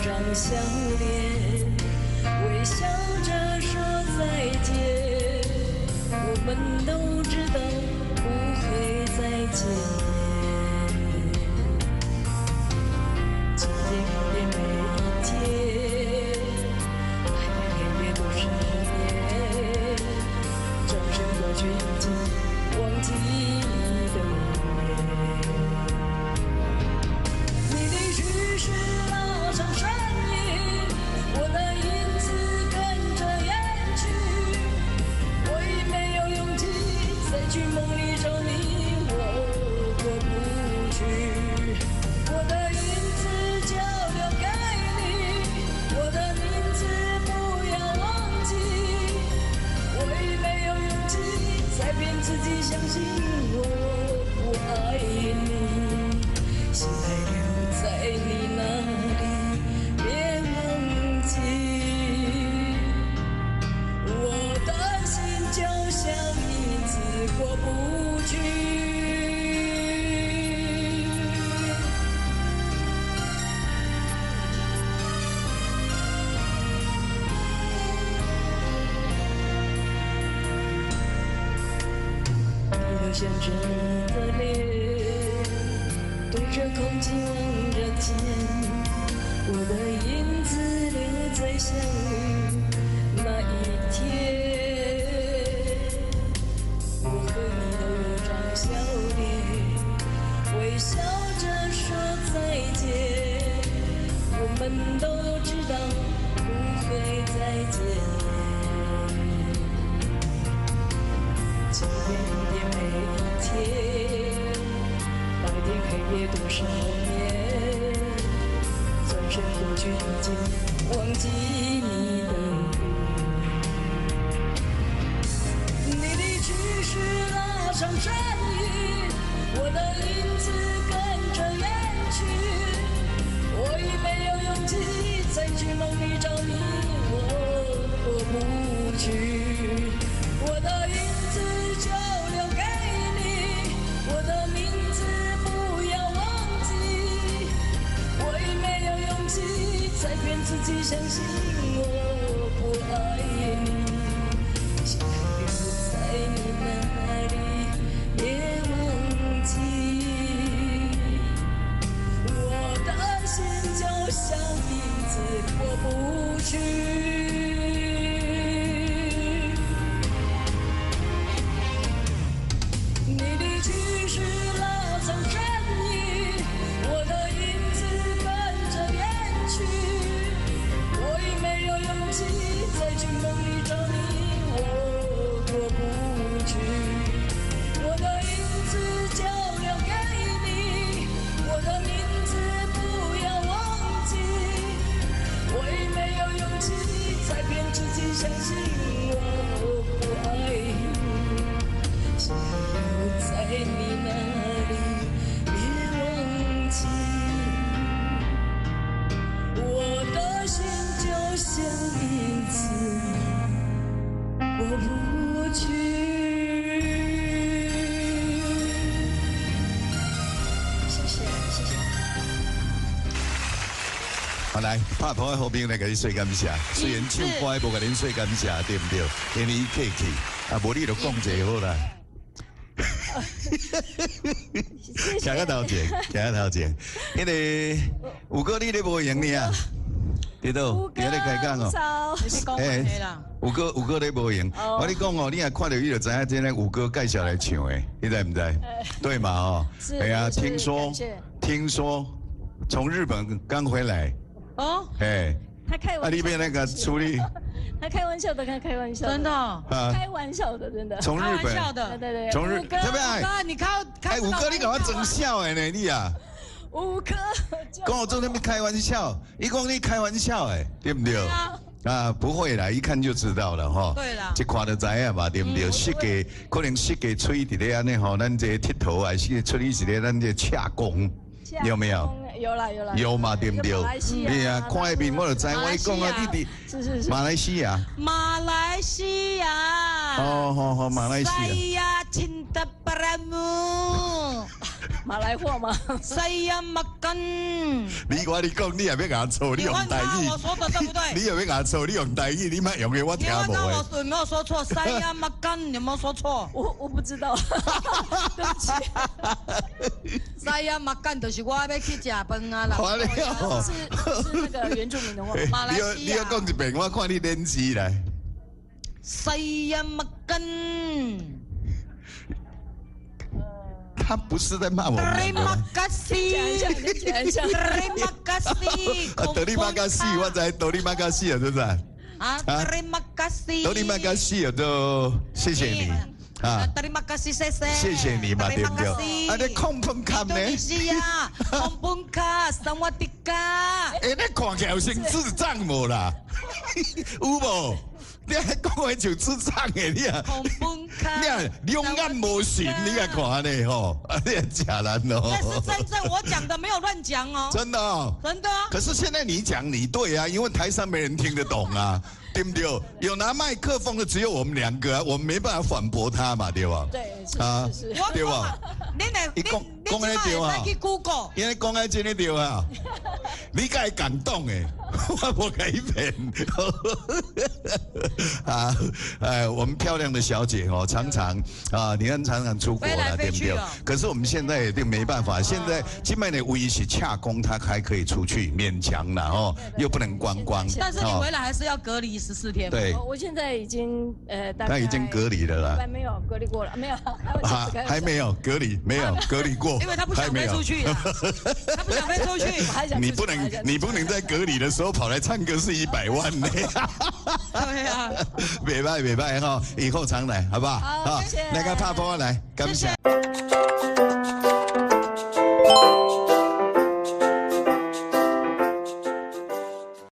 张笑脸，微笑着说再见。我们都知道不会再见面。今天的每一天，白天黑夜都是夜，转身过去已经忘记你的脸。你的去世拉长身影，我的影子跟着远去，我已没有勇气再去梦里找你，我过不去。我的影子就留给你，我的名字不要忘记，我已没有勇气再骗自己相信我不爱你，心还留在你那里，别忘记。我的心就像影子过不去。你留下着你的脸，对着空气望着天，我的影子留在相遇那一天。我和你都有张笑脸，微笑着说再见。我们都知道不会再见面。今天的每一天，白天黑夜多少年，转身过去已经忘记你的脸。你的去世拉长身影，我的影子跟着远去，我已没有勇气再去梦里找你，我过不去。我的影子就留给你，我的名字不要忘记，我已没有勇气再骗自己相信我不爱你，心还留在你那里，别忘记。我的心就像影子过不去。你的去世拉长身影，我的影子跟着远去，我已没有勇气再去梦里找你，我过不去。我的影子就留给你，我的名字不要忘记，我已没有勇气再骗自己相信我不爱你，心留在你那里，别忘记。我的心就像影子过不去。谢谢，谢谢。好来，拍拖的好朋友来给你说感谢。虽然唱歌无给恁说感谢，对不对？因为伊客气，啊，无你就讲一个好啦。徛个头前，徛个头前。迄个五哥你咧无闲呢啊？伫倒？伫咧开讲哦。五哥咧无闲。我跟你讲哦，你若看到伊就知影，真个五哥介绍来唱的，你知唔知？对嘛哦？哎呀，听说从日本刚回来。哦。哎。他开玩笑。啊，里面那个处理。他开玩笑的，他开玩笑的，真的啊，开玩笑的，真的，从日本，对，从日，怎么样？哥，你开，哎，五哥，你搞我整笑哎呢，你啊，五哥，跟我做那边开玩笑，一讲你开玩笑哎，对不对？啊，不会啦，一看就知道了哈。对啦，一看就知影嘛，对不对？设计可能设计吹伫咧安尼吼，咱这剃头还是出去是咧咱这恰工，有没有？有啦。有嘛，对不对？对啊，看那边我就知，我讲啊，你哋是马来西亚。马来西亚。哦，好，马来西亚。Saya cinta padamu。马来货吗？西呀麦根。你讲，你也要给他错，你用台语。我说的对不对？你也要给他错，你用台语，你莫用的我听无的。我有没有说错？西呀麦根有没有说错？我不知道，对不起。西呀麦根就是我要去吃饭啊啦。是那个原住民的话。马来西亚。你要讲一遍，我看你练字来。西呀麦根。他不是在骂我们。Terima kasih。Terima kasih。Terima kasih， 我知Terima kasih啊，是不是？啊 ，Terima kasih。Terima kasih 都谢谢你。啊 ，Terima kasih， 谢谢你嘛，对不对？啊，你空碰卡呢？是呀，空碰卡，萨瓦迪卡。哎，你看起来有像智障无啦？有无？你还讲话像智障诶，你啊！你啊，两眼无神，你啊看呢吼，你啊假人哦。那是真正我讲的，没有乱讲哦。真的哦。真的。可是现在你讲你对啊，因为台上没人听得懂啊，对不对？有拿麦克风的只有我们两个啊，我们没办法反驳他嘛，对吧？对，是。对吧？你讲的对啊。去 Google。因为讲的真的对啊，你该感动诶，我不可以骗。啊，我们漂亮的小姐哦，常常你看常常出国了，对不对？可是我们现在也就没办法，现在基本的唯一是洽公，他还可以出去，勉强了哦，又不能观光。但是你回来还是要隔离14天。对，我现在已经他已经隔离了啦。没有隔离过了，没有。还没有隔离，没有隔离过，因为他不想飞出去，他不想飞出去。你不能在隔离的时候跑来唱歌是100万呢。对啊。袂歹哈，以后常来，好不好？好，谢谢。那个拍波来，感谢。